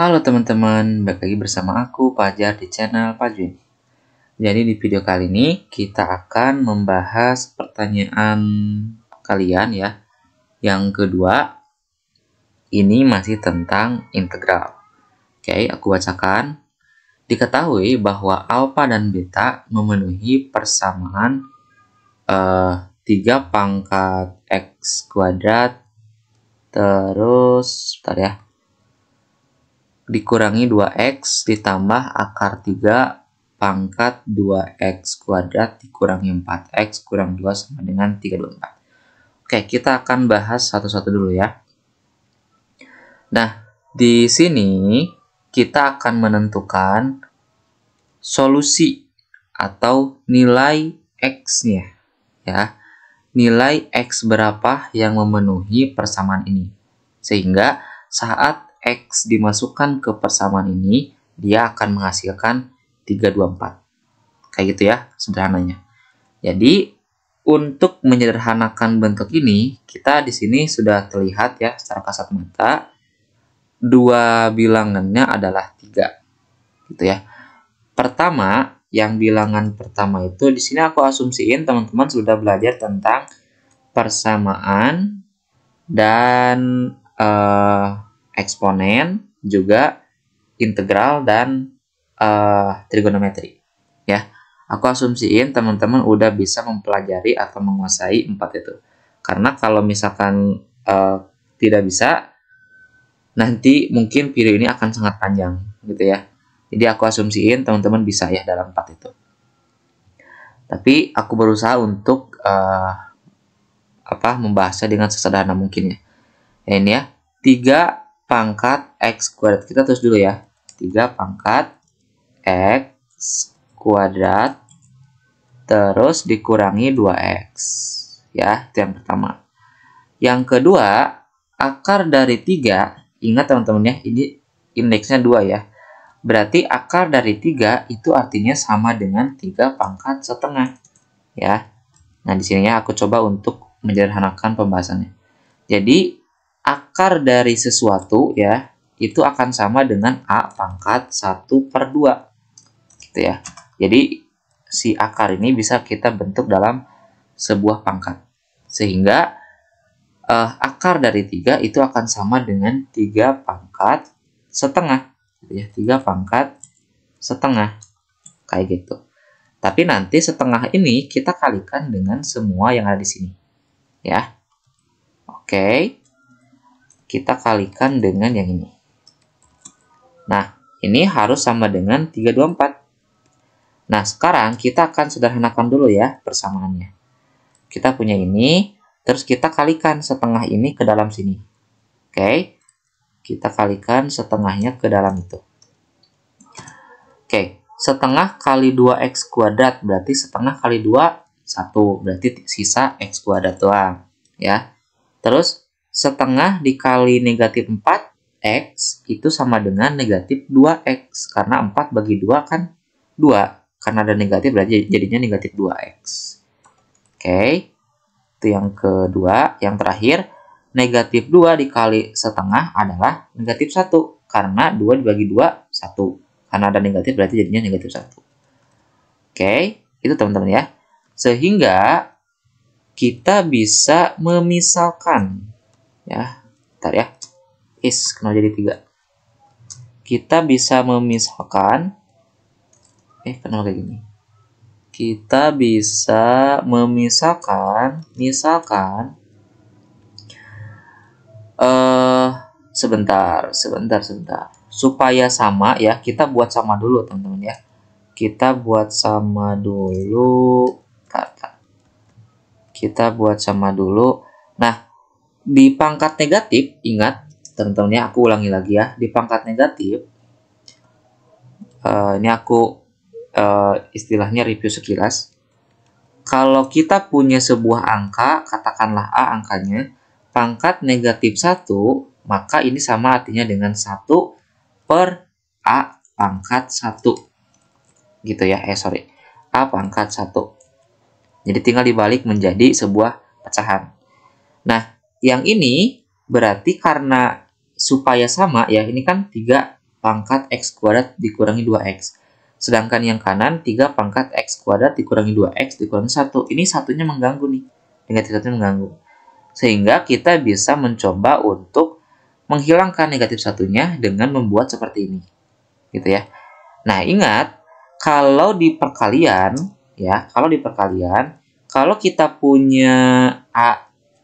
Halo teman-teman, balik lagi bersama aku Fajar di channel Fajwin. Jadi di video kali ini kita akan membahas pertanyaan kalian ya. Yang kedua, ini masih tentang integral. Oke, aku bacakan. Diketahui bahwa alfa dan beta memenuhi persamaan 3 pangkat x kuadrat terus bentar ya, dikurangi 2x ditambah akar 3 pangkat 2x kuadrat dikurangi 4x kurang 2 sama dengan 324. Oke, kita akan bahas satu-satu dulu ya. Nah, di sini kita akan menentukan solusi atau nilai x-nya ya. Nilai x berapa yang memenuhi persamaan ini. Sehingga saat X dimasukkan ke persamaan ini, dia akan menghasilkan 324. Kayak gitu ya, sederhananya. Jadi, untuk menyederhanakan bentuk ini, kita di sini sudah terlihat ya, secara kasat mata, dua bilangannya adalah 3. Gitu ya. Pertama, yang bilangan pertama itu, di sini aku asumsiin teman-teman sudah belajar tentang persamaan dan eksponen, juga integral dan trigonometri ya. Aku asumsiin teman-teman udah bisa mempelajari atau menguasai 4 itu. Karena kalau misalkan tidak bisa, nanti mungkin video ini akan sangat panjang gitu ya. Jadi aku asumsiin teman-teman bisa ya dalam 4 itu. Tapi aku berusaha untuk membahasnya dengan sesederhana mungkin ya. Ya ini ya, 3 pangkat x kuadrat. Kita terus dulu ya. 3 pangkat x kuadrat terus dikurangi 2x. Ya, itu yang pertama. Yang kedua, akar dari 3, ingat teman-teman ya, ini indeksnya 2 ya. Berarti akar dari 3 itu artinya sama dengan 3 pangkat setengah. Ya. Nah, di sini ya aku coba untuk menyederhanakan pembahasannya. Jadi, akar dari sesuatu ya, itu akan sama dengan A pangkat 1/2. Gitu ya. Jadi, si akar ini bisa kita bentuk dalam sebuah pangkat. Sehingga, akar dari 3 itu akan sama dengan 3 pangkat setengah. Ya, 3 pangkat setengah kayak gitu. Tapi nanti setengah ini kita kalikan dengan semua yang ada di sini ya. Oke, kita kalikan dengan yang ini. Nah, ini harus sama dengan 324. Nah, sekarang kita akan sederhanakan dulu ya persamaannya. Kita punya ini, terus kita kalikan setengah ini ke dalam sini. Oke, kita kalikan setengahnya ke dalam itu. Oke, setengah kali 2x kuadrat berarti setengah kali 2, 1. Berarti sisa x kuadrat doang. Ya. Terus, setengah dikali negatif 4x itu sama dengan negatif 2x. Karena 4 bagi 2 kan 2. Karena ada negatif berarti jadinya negatif 2x. Oke, itu yang kedua. Yang terakhir, negatif 2 dikali setengah adalah negatif 1. Karena 2 dibagi 2, 1. Karena ada negatif berarti jadinya negatif 1. Oke, itu teman-teman ya. Sehingga kita bisa memisalkan. Ya, bentar ya. Kenapa jadi 3? Kita bisa memisalkan. Kenapa kayak gini? Kita bisa memisalkan, misalkan, sebentar. Supaya sama ya, kita buat sama dulu teman-teman ya. Kita buat sama dulu. Kita buat sama dulu. Nah, di pangkat negatif, ingat teman-teman ya, aku ulangi lagi ya. Di pangkat negatif, ini aku istilahnya review sekilas. Kalau kita punya sebuah angka, katakanlah A angkanya, pangkat negatif 1, maka ini sama artinya dengan 1 per A pangkat 1. Gitu ya, A pangkat 1. Jadi tinggal dibalik menjadi sebuah pecahan. Nah, yang ini berarti karena supaya sama ya, ini kan 3 pangkat X kuadrat dikurangi 2X. Sedangkan yang kanan 3 pangkat X kuadrat dikurangi 2X dikurangi 1. Ini satunya mengganggu nih. Negatif satunya mengganggu. Sehingga kita bisa mencoba untuk menghilangkan negatif satunya dengan membuat seperti ini. Gitu ya. Nah, ingat, kalau di perkalian, ya, kalau kita punya A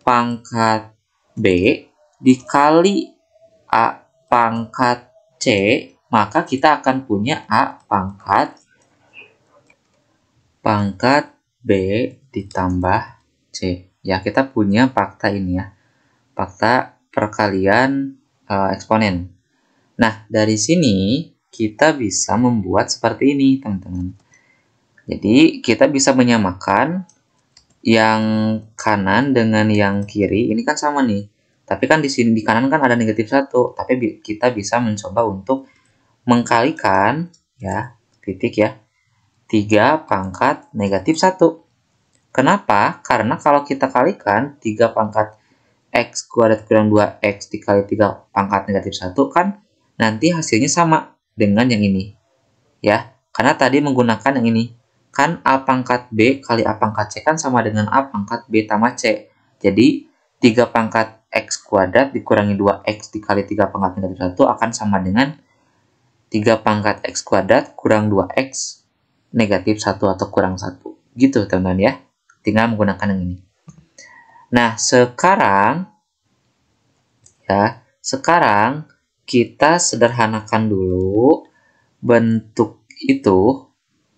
pangkat B dikali A pangkat C, maka kita akan punya A pangkat B ditambah C. Ya, kita punya fakta ini ya. Fakta perkalian eksponen. Nah, dari sini kita bisa membuat seperti ini, teman-teman. Jadi, kita bisa menyamakan yang kanan dengan yang kiri. Ini kan sama nih. Tapi kan di sini di kanan kan ada negatif 1. Tapi kita bisa mencoba untuk mengkalikan ya, titik ya. 3 pangkat negatif 1. Kenapa? Karena kalau kita kalikan 3 pangkat X kuadrat kurang 2X dikali 3 pangkat negatif 1 kan nanti hasilnya sama dengan yang ini. Ya, karena tadi menggunakan yang ini. Kan A pangkat B kali A pangkat C kan sama dengan A pangkat B tambah C. Jadi, 3 pangkat X kuadrat dikurangi 2X dikali 3 pangkat negatif 1 akan sama dengan 3 pangkat X kuadrat kurang 2X negatif 1 atau kurang 1. Gitu, teman-teman ya. Tinggal menggunakan yang ini. Nah, sekarang kita sederhanakan dulu bentuk itu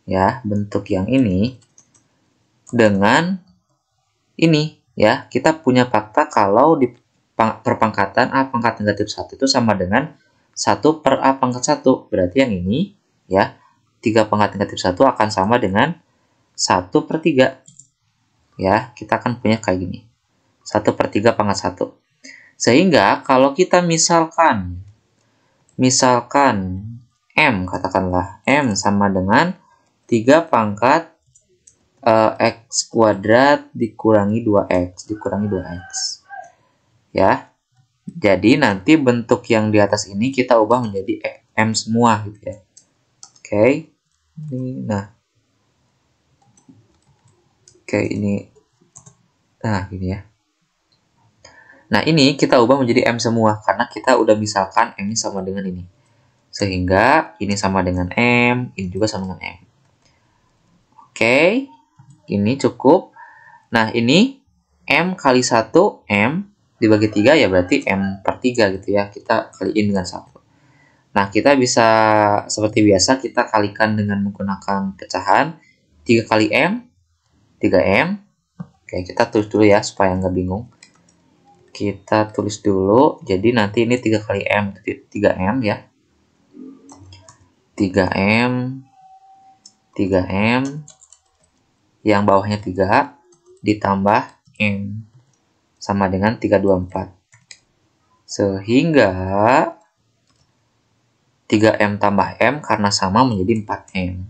ya, bentuk yang ini dengan ini ya. Kita punya fakta kalau di perpangkatan A pangkat negatif 1 itu sama dengan 1 per A pangkat 1. Berarti yang ini ya, 3 pangkat negatif 1 akan sama dengan 1 per 3. Ya, kita akan punya kayak gini. 1 per 3 pangkat 1. Sehingga kalau kita misalkan M, katakanlah M sama dengan 3 pangkat X kuadrat dikurangi 2X dikurangi 2X. Ya. Jadi nanti bentuk yang di atas ini kita ubah menjadi M semua gitu ya. Oke. Nah. Oke, ini. Nah, gini ya. Nah, ini kita ubah menjadi M semua karena kita udah misalkan M ini sama dengan ini. Sehingga ini sama dengan M, ini juga sama dengan M. Oke, ini cukup. Nah, ini M kali 1, M dibagi 3 ya berarti M per 3 gitu ya. Kita kaliin dengan 1. Nah, kita bisa seperti biasa kita kalikan dengan menggunakan pecahan. 3 kali M, 3M. Oke, kita tulis dulu ya supaya nggak bingung. Kita tulis dulu, jadi nanti ini 3 kali M, 3M ya. 3M, 3M, yang bawahnya 3, ditambah M, sama dengan 324. Sehingga 3M tambah M karena sama menjadi 4M.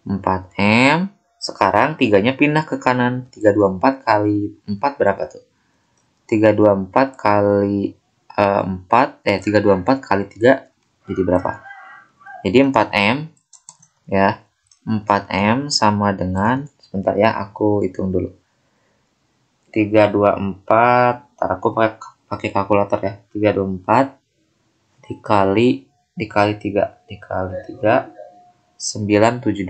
4M, sekarang 3-nya pindah ke kanan. 324 kali 4 berapa tuh? 324 kali 324 kali 3 jadi berapa? Jadi 4M ya. 4M sama dengan, sebentar ya, aku hitung dulu. 324, ntar aku pakai kalkulator ya. 324 dikali 3 972.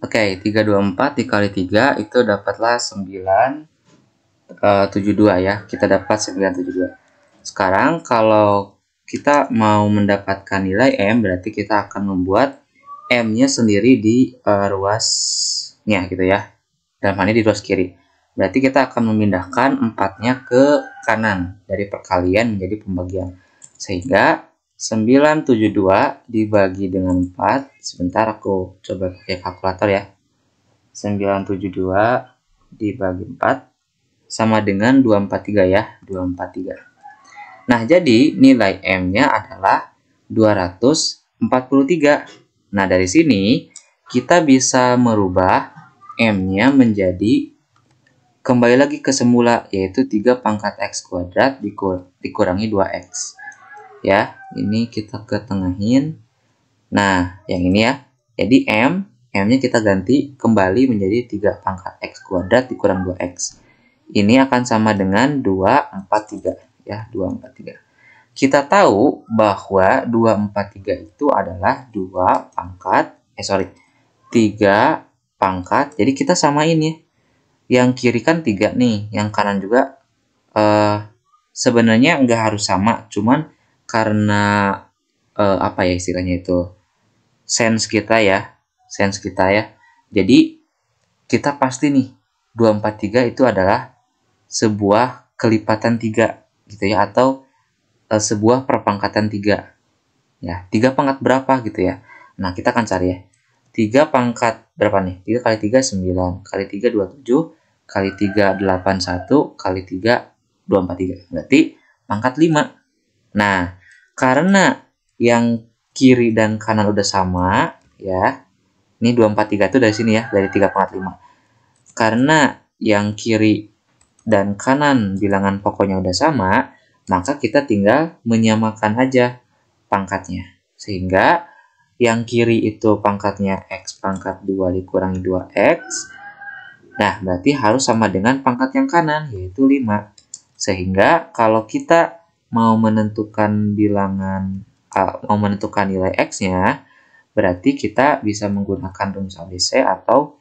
Oke, 324 dikali 3 itu dapatlah 972 ya. Kita dapat 972. Sekarang kalau kita mau mendapatkan nilai M, berarti kita akan membuat M-nya sendiri di ruasnya gitu ya. Dalam hal ini di ruas kiri. Berarti kita akan memindahkan 4-nya ke kanan dari perkalian menjadi pembagian. Sehingga 972 dibagi dengan 4. Sebentar aku coba pakai kalkulator ya. 972 dibagi 4 sama dengan 243 ya, 243. Nah, jadi nilai M-nya adalah 243. Nah, dari sini kita bisa merubah M-nya menjadi kembali lagi ke semula, yaitu 3 pangkat X kuadrat dikurangi 2X. Ya, ini kita ketengahin. Nah, yang ini ya. Jadi M-nya kita ganti kembali menjadi 3 pangkat X kuadrat dikurang 2X. Ini akan sama dengan 243. Ya, 243. Kita tahu bahwa 243 itu adalah 3 pangkat. Jadi kita samain ya. Yang kiri kan 3 nih, yang kanan juga sebenarnya nggak harus sama, cuman karena apa ya istilahnya itu, sense kita ya. Jadi kita pasti nih 243 itu adalah sebuah kelipatan 3 gitu ya, atau sebuah perpangkatan 3. Ya, 3 pangkat berapa gitu ya. Nah, kita akan cari ya. 3 pangkat berapa nih? 3 kali 3 9, kali 3 27, kali 3 81, kali 3 243. Berarti pangkat 5. Nah, karena yang kiri dan kanan udah sama ya. Ini 243 itu dari sini ya, dari 3 pangkat 5. Karena yang kiri dan kanan bilangan pokoknya udah sama, maka kita tinggal menyamakan aja pangkatnya. Sehingga yang kiri itu pangkatnya X pangkat 2 dikurangi 2X. Nah, berarti harus sama dengan pangkat yang kanan, yaitu 5. Sehingga kalau kita mau menentukan nilai X-nya, berarti kita bisa menggunakan rumus ABC atau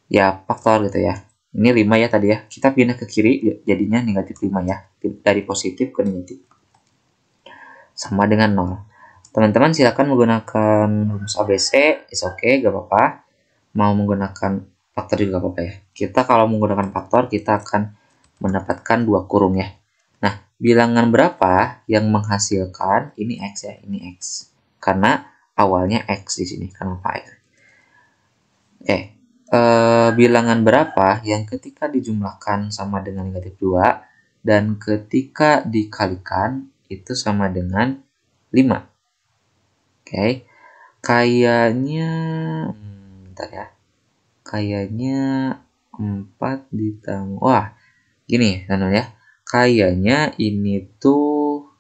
ya faktor gitu ya. Ini 5 ya tadi ya. Kita pindah ke kiri, jadinya negatif 5 ya. Dari positif ke negatif. Sama dengan 0. Teman-teman silakan menggunakan rumus ABC, is okay, gak apa-apa. Mau menggunakan faktor juga gak apa-apa ya. Kita kalau menggunakan faktor, kita akan mendapatkan 2 kurung ya. Nah, bilangan berapa yang menghasilkan ini X ya, ini X. Karena awalnya X di sini, kenapa X? Oke, bilangan berapa yang ketika dijumlahkan sama dengan negatif 2 dan ketika dikalikan itu sama dengan 5. Oke, kayaknya bentar ya. Kayaknya 4 ditambah. Wah, gini teman-teman ya. Kayaknya ini tuh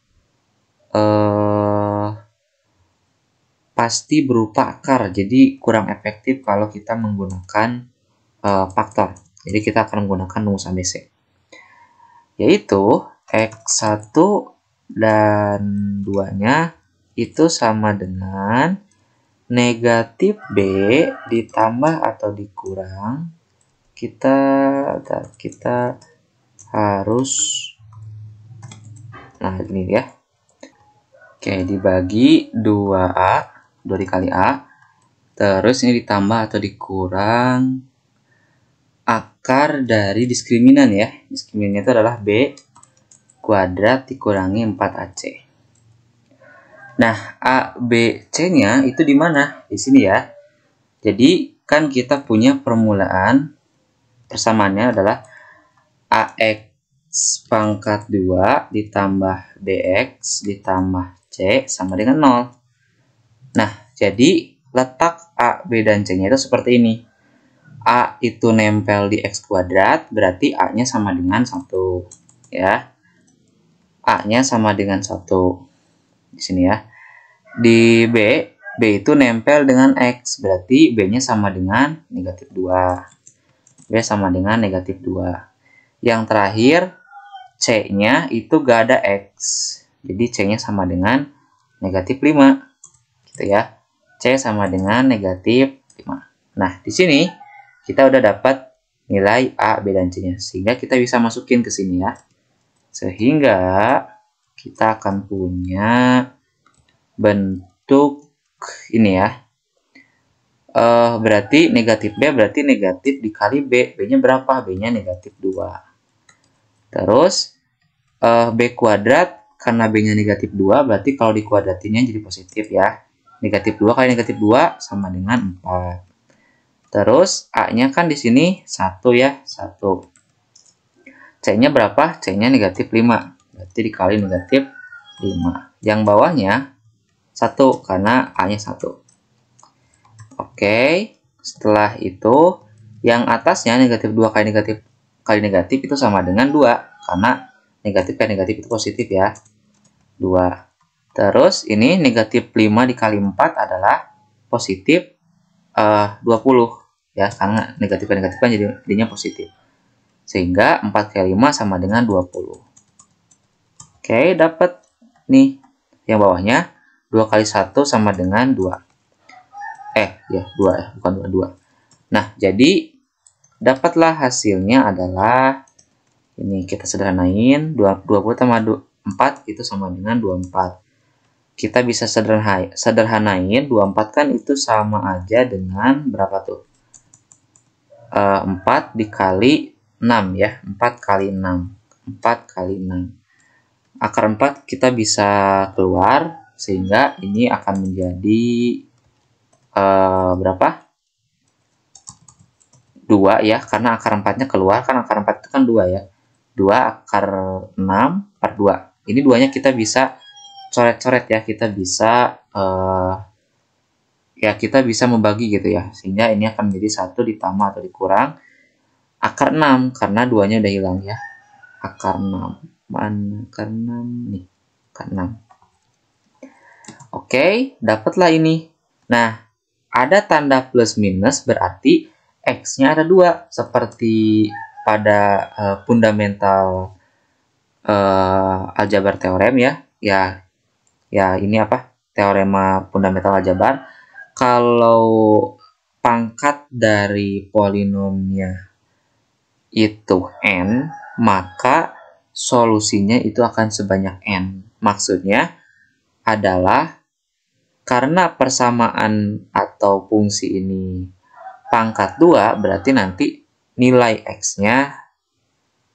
pasti berupa akar. Jadi kurang efektif kalau kita menggunakan faktor. Jadi kita akan menggunakan rumus ABC. Yaitu X1 dan 2-nya itu sama dengan negatif B ditambah atau dikurang, kita harus, nah ini ya. Oke, dibagi 2A, 2 dikali A, terus ini ditambah atau dikurang akar dari diskriminan ya. Diskriminannya itu adalah B kuadrat dikurangi 4AC. Nah, A, B, C-nya itu di mana? Di sini ya. Jadi, kan kita punya permulaan persamaannya adalah AX pangkat 2 ditambah BX ditambah C sama dengan 0. Nah, jadi letak A, B, dan C-nya itu seperti ini. A itu nempel di X kuadrat, berarti A-nya sama dengan 1. Ya. A-nya sama dengan 1. Di sini ya. Di B itu nempel dengan X, berarti B-nya sama dengan negatif 2. B sama dengan negatif 2. Yang terakhir, C-nya itu gak ada X. Jadi C-nya sama dengan negatif 5. Gitu ya. C sama dengan negatif 5. Nah, di sini kita udah dapat nilai A, B, dan C-nya. Sehingga kita bisa masukin ke sini ya. Sehingga kita akan punya bentuk ini ya. Berarti negatif B berarti negatif dikali B. B-nya berapa? B-nya negatif 2. Terus B kuadrat, karena B-nya negatif 2, berarti kalau dikuadratinnya jadi positif ya. Negatif 2 kali negatif 2 sama dengan 4. Terus A-nya kan di sini 1 ya, 1. C-nya berapa? C-nya negatif 5. Berarti dikali negatif 5. Yang bawahnya 1 karena A-nya 1. Oke, setelah itu yang atasnya negatif 2 kali negatif itu sama dengan 2 karena negatif kali negatif itu positif ya. Terus ini negatif 5 dikali 4 adalah positif 20. Ya, karena negatif kan jadinya positif. Sehingga 4 kali 5 sama dengan 20. Oke, dapat nih yang bawahnya 2 kali 1 sama dengan 2. Ya, 2 bukan 2. Nah, jadi dapatlah hasilnya adalah ini, kita sederhanain 20 tambah 4 itu sama dengan 24. Kita bisa sederhanain 24 kan itu sama aja dengan berapa tuh? 4 dikali 6 ya. 4 kali 6. 4 kali 6. Akar 4 kita bisa keluar, sehingga ini akan menjadi berapa? 2 ya, karena akar 4-nya keluar, kan akar 4 itu kan 2 ya. 2 akar 6 per 2. Ini 2-nya kita bisa coret-coret ya, kita bisa kita bisa membagi gitu ya, sehingga ini akan menjadi 1 ditambah atau dikurang akar 6, karena 2-nya udah hilang ya. Akar 6, mana akar 6 nih, akar 6. Oke, dapatlah ini. Nah, ada tanda plus minus berarti X-nya ada 2, seperti pada fundamental aljabar teorem ya. Ya ini apa? Teorema fundamental aljabar. Kalau pangkat dari polinomnya itu n, maka solusinya itu akan sebanyak n. Maksudnya adalah karena persamaan atau fungsi ini pangkat 2, berarti nanti nilai X-nya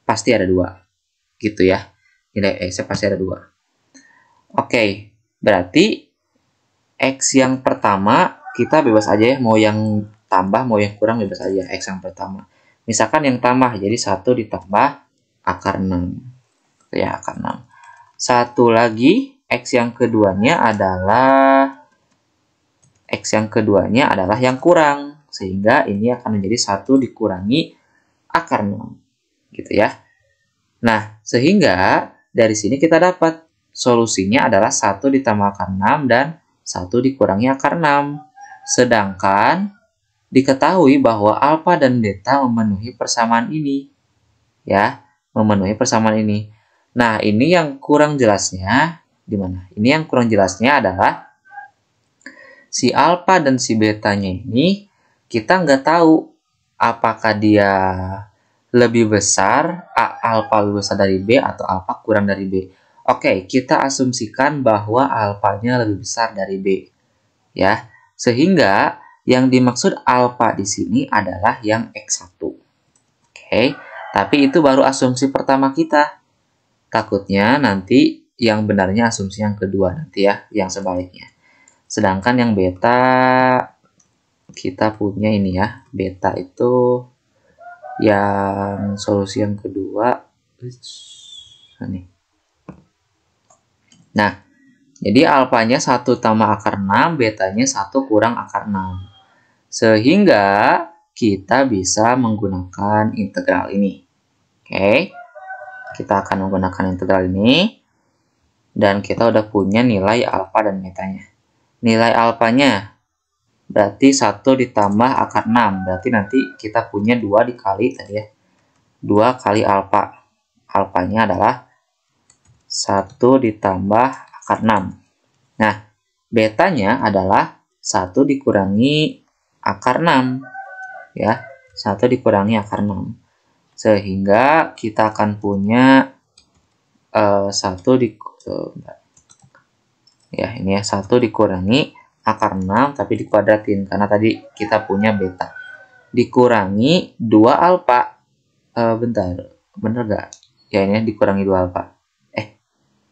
pasti ada 2. Gitu ya. Nilai X-nya pasti ada 2. Oke, berarti X yang pertama kita bebas aja ya. Mau yang tambah, mau yang kurang bebas aja. X yang pertama. Misalkan yang tambah, jadi 1 ditambah akar 6. Ya, akar 6. Satu lagi, X yang keduanya adalah yang kurang. Sehingga ini akan menjadi 1 dikurangi akar 6. Gitu ya. Nah, sehingga dari sini kita dapat solusinya adalah 1 ditambah akar 6 dan 1 dikurangi akar 6. Sedangkan diketahui bahwa alfa dan beta memenuhi persamaan ini. Ya, memenuhi persamaan ini. Nah, ini yang kurang jelasnya di mana? Ini yang kurang jelasnya adalah si alfa dan si betanya ini kita nggak tahu apakah dia lebih besar, alfa lebih besar dari B atau alfa kurang dari B. Oke, kita asumsikan bahwa alfanya lebih besar dari B. Ya, sehingga yang dimaksud alfa di sini adalah yang X1. Oke, tapi itu baru asumsi pertama kita. Takutnya nanti yang benarnya asumsi yang kedua nanti ya, yang sebaliknya. Sedangkan yang beta kita punya ini ya, beta itu yang solusi yang kedua. Nah, jadi alfanya 1 tambah akar 6, betanya 1 kurang akar 6. Sehingga kita bisa menggunakan integral ini. Oke, kita akan menggunakan integral ini. Dan kita udah punya nilai alfa dan betanya. Nilai alfanya berarti 1 ditambah akar 6. Berarti nanti kita punya 2 dikali tadi ya. 2 kali alfa. Alfanya adalah 1 ditambah akar 6. Nah, betanya adalah 1 dikurangi akar 6. Ya, 1 dikurangi akar 6. Sehingga kita akan punya 1 ya, ini ya, 1 dikurangi akar 6 tapi dikuadratin karena tadi kita punya beta. Dikurangi 2 alfa. Bentar, bener gak? Ya, ini dikurangi 2 alfa.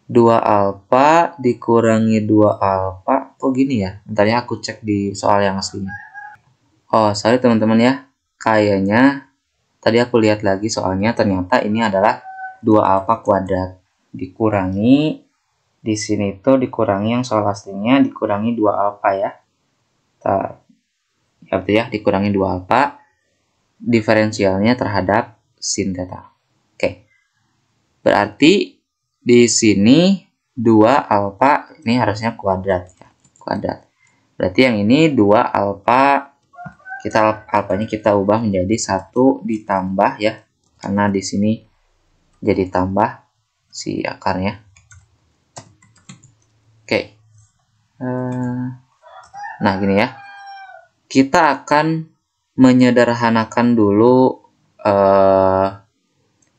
2 alfa dikurangi 2 alfa. Kok gini ya? Bentar ya, aku cek di soal yang aslinya. Oh, sorry teman-teman ya. Kayaknya tadi aku lihat lagi soalnya, ternyata ini adalah 2 alfa kuadrat. Dikurangi, di sini tuh dikurangi yang soal aslinya, dikurangi 2 alfa ya. Ya betul ya, dikurangi 2 alfa. Diferensialnya terhadap sin theta. Oke. Berarti di sini 2 alfa, ini harusnya kuadrat ya, kuadrat. Berarti yang ini 2 alfa, alfanya kita ubah menjadi 1 ditambah ya, karena di sini jadi tambah si akarnya. Oke. Nah, gini ya. Kita akan menyederhanakan dulu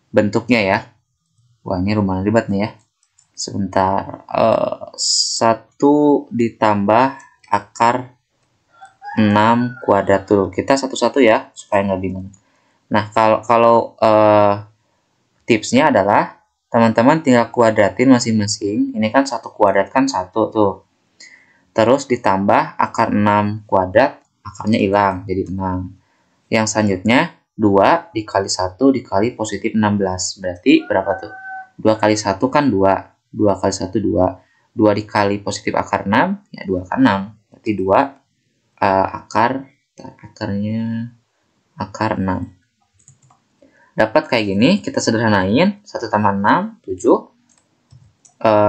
bentuknya ya. Wah, ini lumayan ribet nih ya. Sebentar. 1 ditambah akar 6 kuadrat dulu. Kita satu-satu ya, supaya nggak bingung. Nah, kalau tipsnya adalah teman-teman tinggal kuadratin masing-masing. Ini kan 1 kuadrat kan 1 tuh. Terus ditambah akar 6 kuadrat, akarnya hilang, jadi 6. Yang selanjutnya, 2 dikali 1 dikali positif 16. Berarti berapa tuh? 2 kali 1 kan 2. 2 kali 1, 2. 2 dikali positif akar 6, ya 2 akar 6. Berarti 2 akarnya akar 6. Dapat kayak gini, kita sederhanain. 1 tambah 6, 7.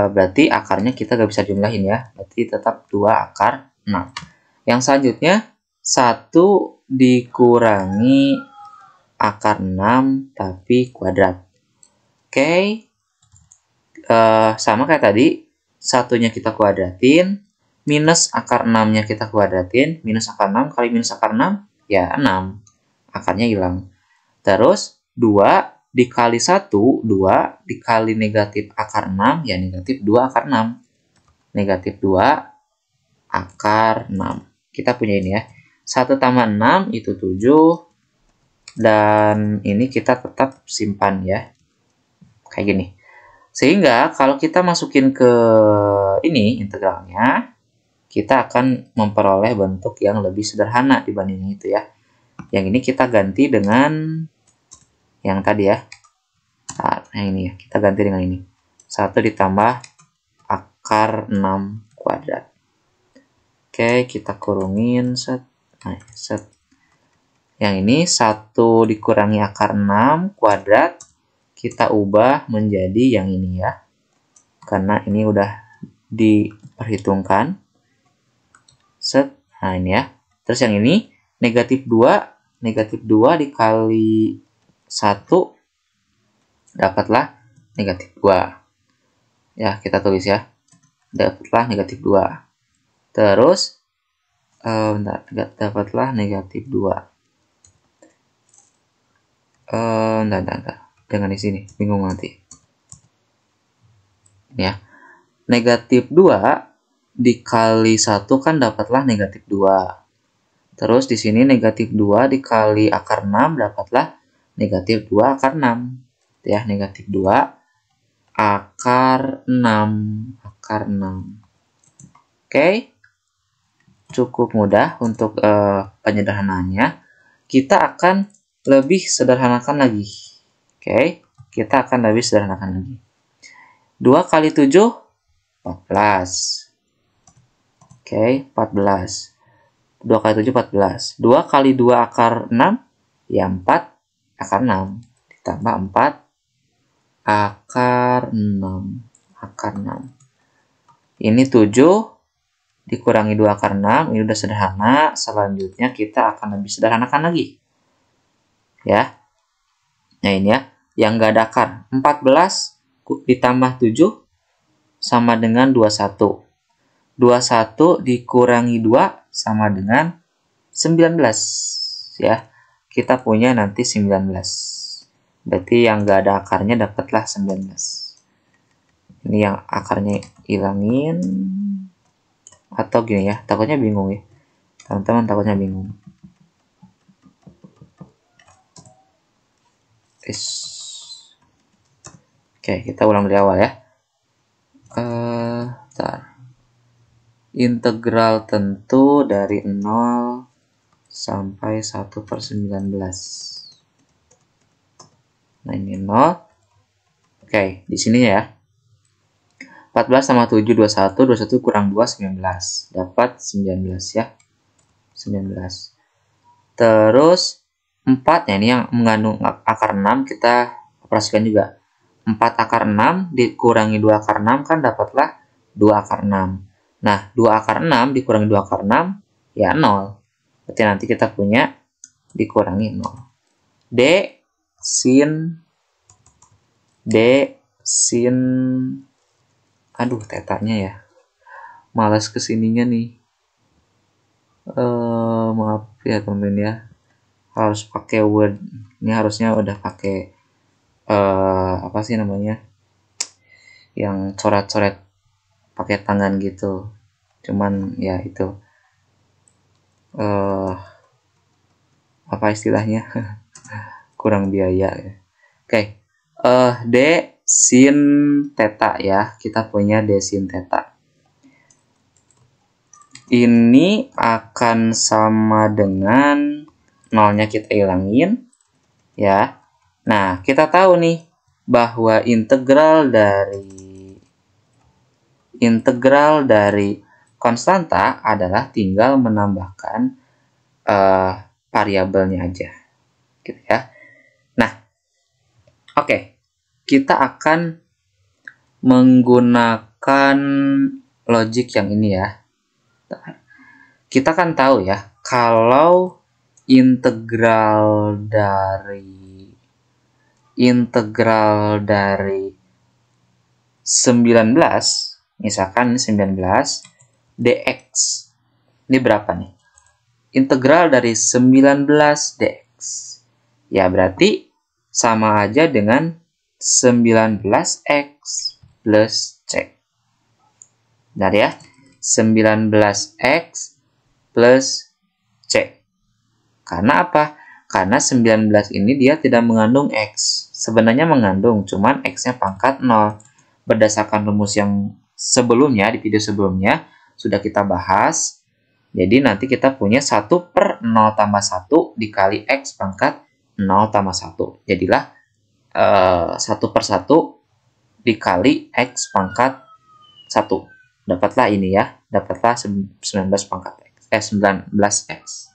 Berarti akarnya kita gak bisa jumlahin ya. Berarti tetap 2 akar 6. Yang selanjutnya, 1 dikurangi akar 6 tapi kuadrat. Oke. Sama kayak tadi, satunya kita kuadratin, minus akar 6-nya kita kuadratin, minus akar 6 kali minus akar 6, ya 6. Akarnya hilang. Terus, 2 dikali 1, 2 dikali negatif akar 6, ya negatif 2 akar 6. Negatif 2 akar 6. Kita punya ini ya. 1 tambah 6 itu 7. Dan ini kita tetap simpan ya. Kayak gini. Sehingga kalau kita masukin ke ini integralnya, kita akan memperoleh bentuk yang lebih sederhana dibanding itu ya. Yang ini kita ganti dengan yang tadi ya. Nah, yang ini ya. Kita ganti dengan ini. 1 ditambah akar 6 kuadrat. Oke, kita kurungin set. Nah, set. Yang ini 1 dikurangi akar 6 kuadrat, kita ubah menjadi yang ini ya. Karena ini udah diperhitungkan. Set. Nah, ini ya. Terus yang ini negatif 2 dikali 1 dapatlah negatif 2. Ya, kita tulis ya. Dapatlah negatif 2. Terus dapatlah negatif 2. Dengan di sini bingung nanti. Ya. Negatif 2 dikali 1 kan dapatlah negatif 2. Terus di sini negatif 2 dikali akar 6 dapatlah negatif 2 akar 6. Ya, negatif 2 akar 6. Akar 6. Oke. Cukup mudah untuk penyederhanaannya. Kita akan lebih sederhanakan lagi. Oke, kita akan lebih sederhanakan lagi. 2 kali 7, 14. Oke, 14. 2 kali 7, 14. 2 kali 2 akar 6, ya 4 akar 6. Ditambah 4 akar 6. Akar 6. Ini 7 dikurangi 2 akar 6, ini udah sederhana. Selanjutnya kita akan lebih sederhanakan lagi. Ya. Nah, ini ya, yang nggak ada akar. 14 ditambah 7 sama dengan 21. 21 dikurangi 2 sama dengan 19. Ya, kita punya nanti 19. Berarti yang nggak ada akarnya dapatlah 19. Ini yang akarnya hilangin. Atau gini ya, takutnya bingung ya. Teman-teman takutnya bingung. Oke, kita ulang dari awal ya. Integral tentu dari 0 sampai 1/19. Nah, ini 0. Oke, di sini ya. 14 sama 7, 21. 21 kurang 2, 19. Dapat 19 ya. 19. Terus 4, ya ini yang mengandung akar 6, kita operasikan juga. 4 akar 6 dikurangi 2 akar 6 kan dapatlah 2 akar 6. Nah, 2 akar 6 dikurangi 2 akar 6 ya 0. Berarti nanti kita punya dikurangi 0. D sin aduh tetanya ya. Malas kesininya nih. Maaf ya teman-teman ya. Harus pakai Word. Ini harusnya udah pakai apa sih namanya? Yang coret-coret pakai tangan gitu. Cuman ya itu. Apa istilahnya? Kurang biaya ya. Oke. D sin theta ya. Kita punya D sin theta. Ini akan sama dengan nolnya kita hilangin ya. Nah, kita tahu nih bahwa integral dari konstanta adalah tinggal menambahkan variabelnya aja. Gitu ya. Nah, oke. Kita akan menggunakan logik yang ini ya. Kita kan tahu ya, kalau integral dari 19, misalkan 19 dx. Ini berapa nih? Integral dari 19 dx. Ya, berarti sama aja dengan 19x plus c. Benar ya? 19x plus c. Karena apa? Karena 19 ini dia tidak mengandung x. Sebenarnya mengandung, cuman x-nya pangkat 0. Berdasarkan rumus yang sebelumnya, di video sebelumnya, sudah kita bahas. Jadi nanti kita punya 1 per 0 tambah 1 dikali x pangkat 0 tambah 1. Jadilah 1 per 1 dikali x pangkat 1. Dapatlah ini ya, dapatlah 19 pangkat x, 19x.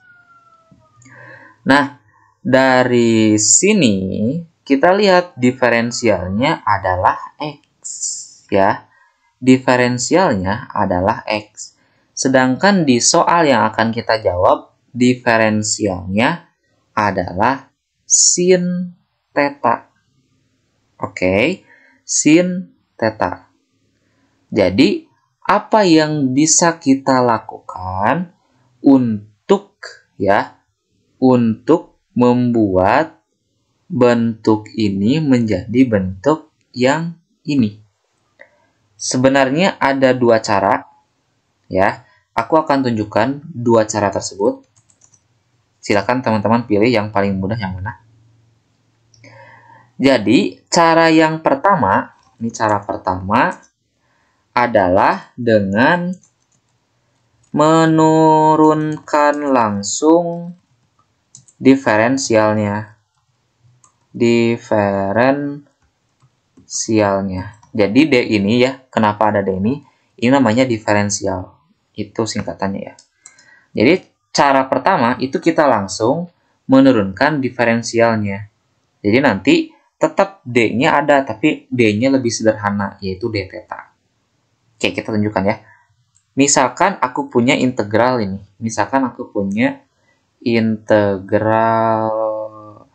Nah, dari sini kita lihat diferensialnya adalah x ya. Diferensialnya adalah x. Sedangkan di soal yang akan kita jawab, diferensialnya adalah sin theta. Oke, sin theta. Jadi apa yang bisa kita lakukan untuk membuat bentuk ini menjadi bentuk yang ini? Sebenarnya ada 2 cara ya. Aku akan tunjukkan 2 cara tersebut. Silakan teman-teman pilih yang paling mudah yang mana. Jadi, cara yang pertama, ini cara pertama adalah dengan menurunkan langsung diferensialnya. Jadi D ini ya, kenapa ada D ini? Ini namanya diferensial. Itu singkatannya ya. Jadi cara pertama itu kita langsung menurunkan diferensialnya. Jadi nanti tetap D-nya ada, tapi D-nya lebih sederhana, yaitu D theta. Oke, kita tunjukkan ya. Misalkan aku punya integral ini. Misalkan aku punya integral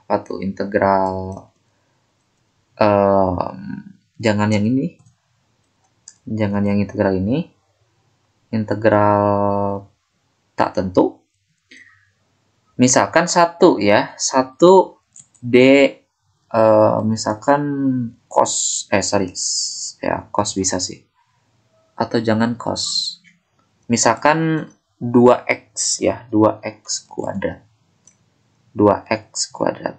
apa tuh? Integral jangan yang ini. Jangan yang integral ini. Integral tak tentu. Misalkan 1 ya. 1 D misalkan cos cos bisa sih. Atau jangan cos. Misalkan 2x ya, 2x kuadrat. 2x kuadrat.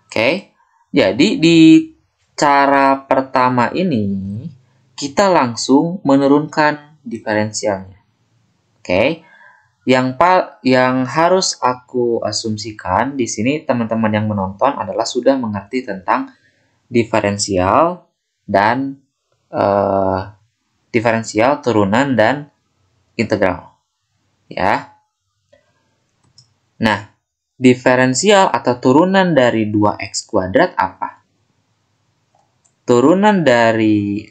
Oke. Jadi di cara pertama ini kita langsung menurunkan diferensialnya. Oke. Yang harus aku asumsikan di sini teman-teman yang menonton adalah sudah mengerti tentang diferensial dan diferensial, turunan, dan integral. Ya. Nah, diferensial atau turunan dari 2x kuadrat apa? turunan dari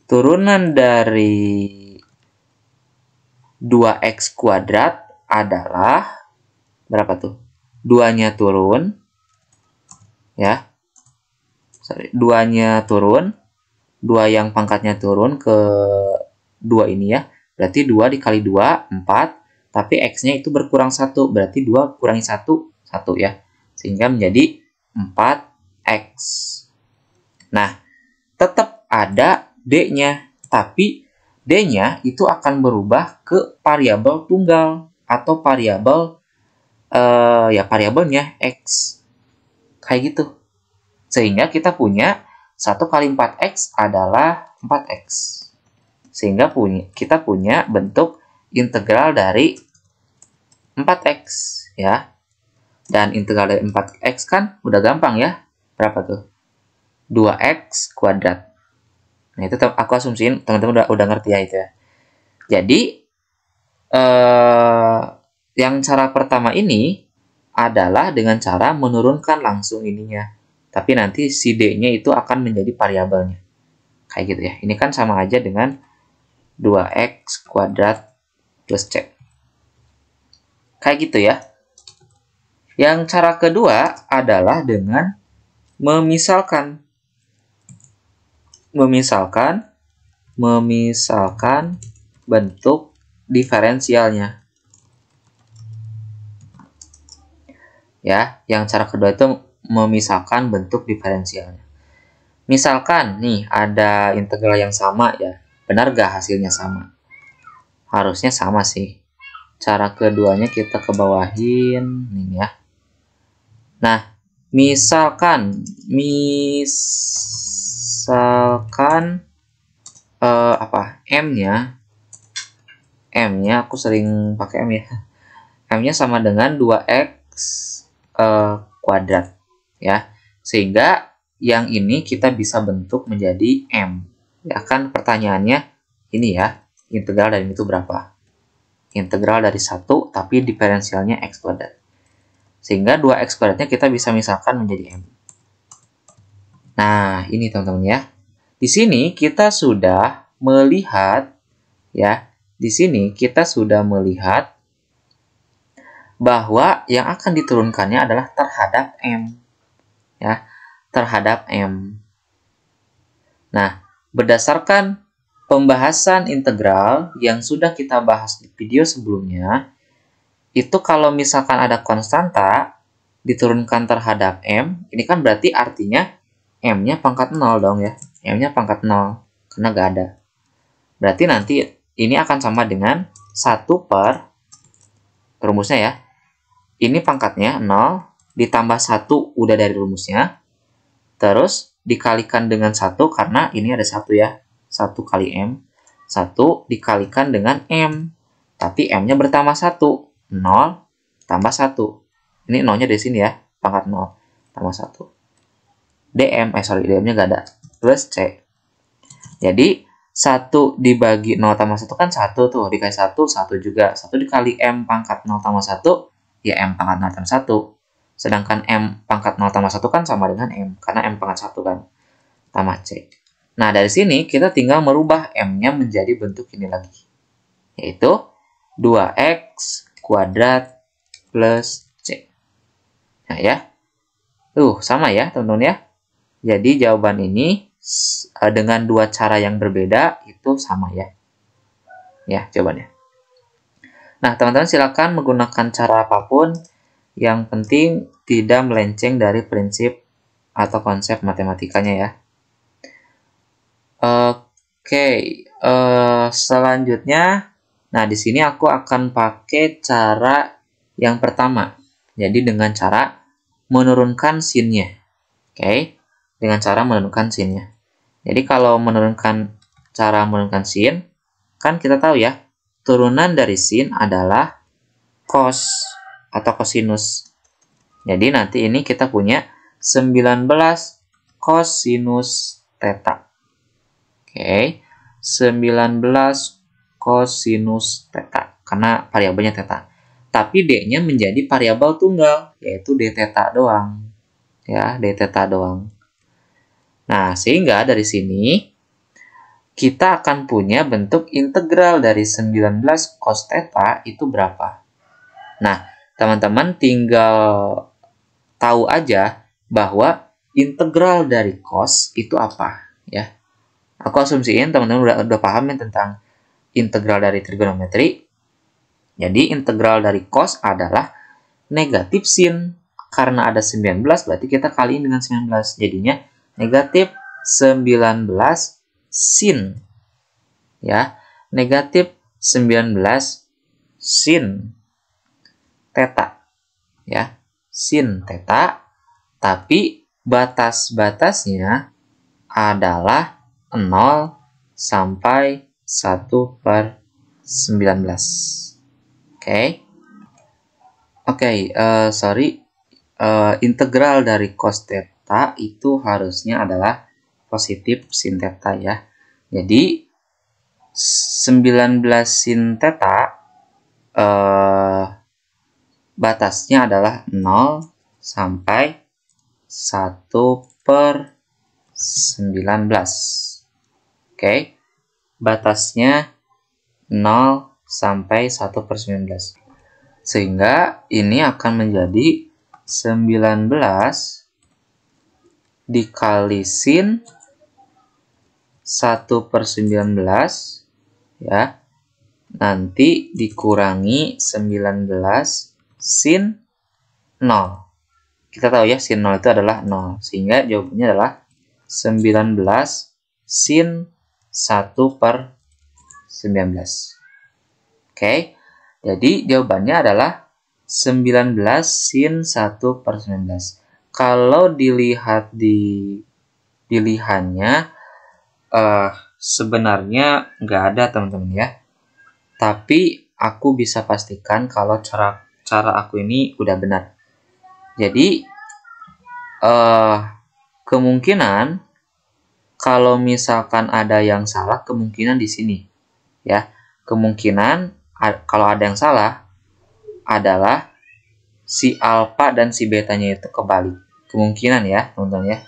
turunan dari 2x kuadrat adalah berapa tuh? 2-nya turun, ya. Sorry, 2-nya turun, 2 yang pangkatnya turun ke 2 ini ya. Berarti 2 dikali 2, 4. Tapi x-nya itu berkurang 1. Berarti 2 kurangi 1, 1 ya. Sehingga menjadi 4x. Nah, tetap ada D-nya. Tapi D-nya itu akan berubah ke variabel tunggal. Atau variabel, ya variabelnya X. Kayak gitu. Sehingga kita punya 1 kali 4x adalah 4x. Sehingga kita punya bentuk integral dari 4x ya. Dan integral dari 4x kan udah gampang ya. Berapa tuh? 2x kuadrat. Nah, itu aku asumsiin teman-teman udah ngerti ya itu ya. Jadi yang cara pertama ini adalah dengan cara menurunkan langsung ininya. Tapi nanti si D-nya itu akan menjadi variabelnya. Kayak gitu ya. Ini kan sama aja dengan 2x kuadrat plus C. Kayak gitu ya. Yang cara kedua adalah dengan memisahkan bentuk diferensialnya. Ya, yang cara kedua itu memisahkan bentuk diferensialnya. Misalkan nih ada integral yang sama ya. Benar gak hasilnya sama? Harusnya sama sih. Cara keduanya kita kebawahin ini ya. Nah, misalkan M-nya aku sering pakai M ya. M-nya sama dengan 2x kuadrat ya. Sehingga yang ini kita bisa bentuk menjadi M. Ya kan pertanyaannya ini ya, integral dari ini itu berapa? Integral dari 1 tapi diferensialnya x kuadrat. Sehingga 2x kuadratnya kita bisa misalkan menjadi M. Nah, ini teman-teman ya. Di sini kita sudah melihat ya, di sini kita sudah melihat bahwa yang akan diturunkannya adalah terhadap M. Ya, terhadap M. Nah, berdasarkan pembahasan integral yang sudah kita bahas di video sebelumnya, itu kalau misalkan ada konstanta diturunkan terhadap M, ini kan berarti artinya M-nya pangkat 0 dong ya. M-nya pangkat 0, karena gak ada. Berarti nanti ini akan sama dengan 1 per, rumusnya ya, ini pangkatnya 0, ditambah 1 udah dari rumusnya, terus dikalikan dengan 1 karena ini ada 1 ya. 1 kali M. 1 dikalikan dengan M. Tapi M-nya bertambah 1. 0 tambah 1. Ini 0-nya dari sini ya. Pangkat 0 tambah 1. DM-nya gak ada. Plus C. Jadi, 1 dibagi 0 tambah 1 kan 1 tuh. Dikali 1, 1 juga. 1 dikali M pangkat 0 tambah 1, ya M pangkat 0 tambah 1. Sedangkan M pangkat 0 tambah 1 kan sama dengan M. Karena M pangkat 1 kan. Tambah C. Nah, dari sini kita tinggal merubah M-nya menjadi bentuk ini lagi. Yaitu 2x kuadrat plus C. Nah ya. Sama ya teman-teman ya. Jadi jawaban ini dengan dua cara yang berbeda itu sama ya. Ya, jawabannya. Nah, teman-teman silakan menggunakan cara apapun. Yang penting tidak melenceng dari prinsip atau konsep matematikanya ya. Oke, selanjutnya, nah di sini aku akan pakai cara yang pertama. Jadi dengan cara menurunkan sin-nya. Oke, dengan cara menurunkan sin-nya. Jadi kalau cara menurunkan sin, kan kita tahu ya, turunan dari sin adalah cos atau cosinus. Jadi nanti ini kita punya 19 cosinus theta. Oke, 19 cosinus theta, karena variabelnya theta. Tapi D-nya menjadi variabel tunggal, yaitu d theta doang. ya, d theta doang. Nah, sehingga dari sini kita akan punya bentuk integral dari 19 cos theta itu berapa. Nah, teman-teman tinggal tahu aja bahwa integral dari cos itu apa, ya. Aku asumsiin teman-teman udah paham ya tentang integral dari trigonometri. Jadi, integral dari cos adalah negatif sin. Karena ada 19, berarti kita kaliin dengan 19. Jadinya negatif 19 sin. Ya, negatif 19 sin theta. Ya, sin theta. Tapi batas-batasnya adalah 0 sampai 1/19. Oke. Sorry. Integral dari cos theta itu harusnya adalah positif sin theta ya. Jadi 19 sin theta batasnya adalah 0 sampai 1/19. Oke. Batasnya 0 sampai 1/19. Sehingga ini akan menjadi 19 dikali sin 1/19 ya. Nanti dikurangi 19 sin 0. Kita tahu ya sin 0 itu adalah 0. Sehingga jawabannya adalah 19 sin 1/19. Oke. Jadi jawabannya adalah 19 sin 1/19. Kalau dilihat di pilihannya sebenarnya nggak ada teman-teman ya. Tapi aku bisa pastikan kalau cara aku ini udah benar. Jadi kemungkinan kalau misalkan ada yang salah, kemungkinan di sini ya. Kemungkinan kalau ada yang salah adalah si alfa dan si betanya itu kebalik. Kemungkinan ya teman-teman ya.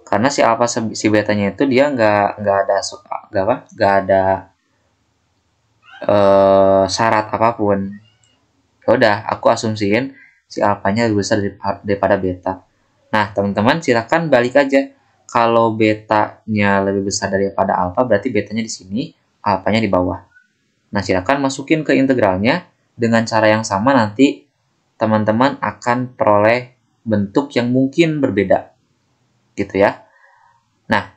Karena si alfa si betanya itu dia nggak ada syarat apapun. Udah, aku asumsiin si alfanya lebih besar daripada beta. Nah, teman-teman silakan balik aja. Kalau betanya lebih besar daripada alfa, berarti betanya di sini, alfanya di bawah. Nah, silakan masukin ke integralnya. Dengan cara yang sama nanti teman-teman akan peroleh bentuk yang mungkin berbeda. Gitu ya. Nah,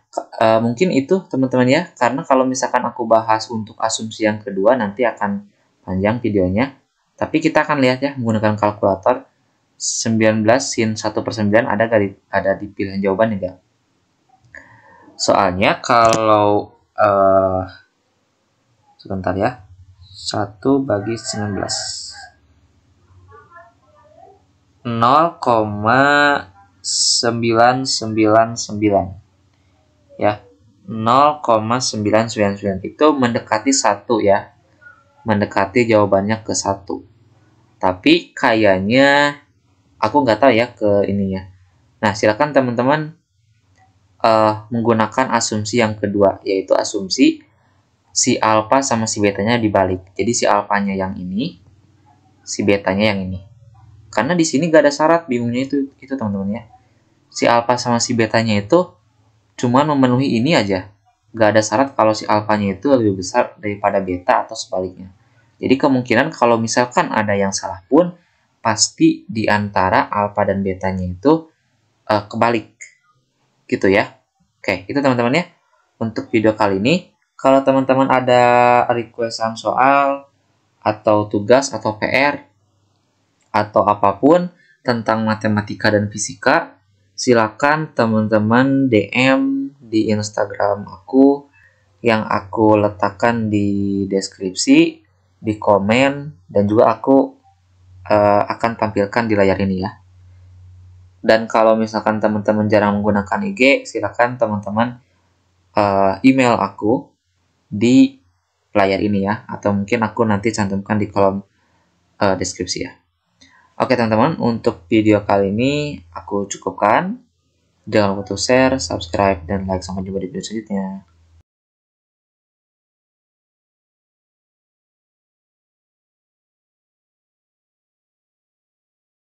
mungkin itu teman-teman ya. Karena kalau misalkan aku bahas untuk asumsi yang kedua, nanti akan panjang videonya. Tapi kita akan lihat ya menggunakan kalkulator 19 sin 1/9 ada di pilihan jawaban enggak. Soalnya kalau sebentar ya. 1/19 0,999 ya. 0,999 itu mendekati 1 ya. Mendekati jawabannya ke 1. Tapi kayaknya aku nggak tahu ya ke ininya. Nah, silakan teman-teman menggunakan asumsi yang kedua, yaitu asumsi si alfa sama si betanya dibalik. Jadi si alfanya yang ini, si betanya yang ini. Karena di sini nggak ada syarat, bingungnya itu teman-teman ya. Si alfa sama si betanya itu cuman memenuhi ini aja. Nggak ada syarat kalau si alfanya itu lebih besar daripada beta atau sebaliknya. Jadi kemungkinan kalau misalkan ada yang salah pun, pasti di antara alfa dan betanya itu kebalik. Gitu ya. Oke, itu teman-teman ya. Untuk video kali ini, kalau teman-teman ada requestan soal, atau tugas, atau PR, atau apapun tentang matematika dan fisika, silakan teman-teman DM di Instagram aku yang aku letakkan di deskripsi, di komen, dan juga aku akan tampilkan di layar ini ya. Dan kalau misalkan teman-teman jarang menggunakan IG, silakan teman-teman email aku di layar ini ya, atau mungkin aku nanti cantumkan di kolom deskripsi ya. Oke teman-teman, untuk video kali ini aku cukupkan. Jangan lupa untuk share, subscribe, dan like. Sampai jumpa di video selanjutnya.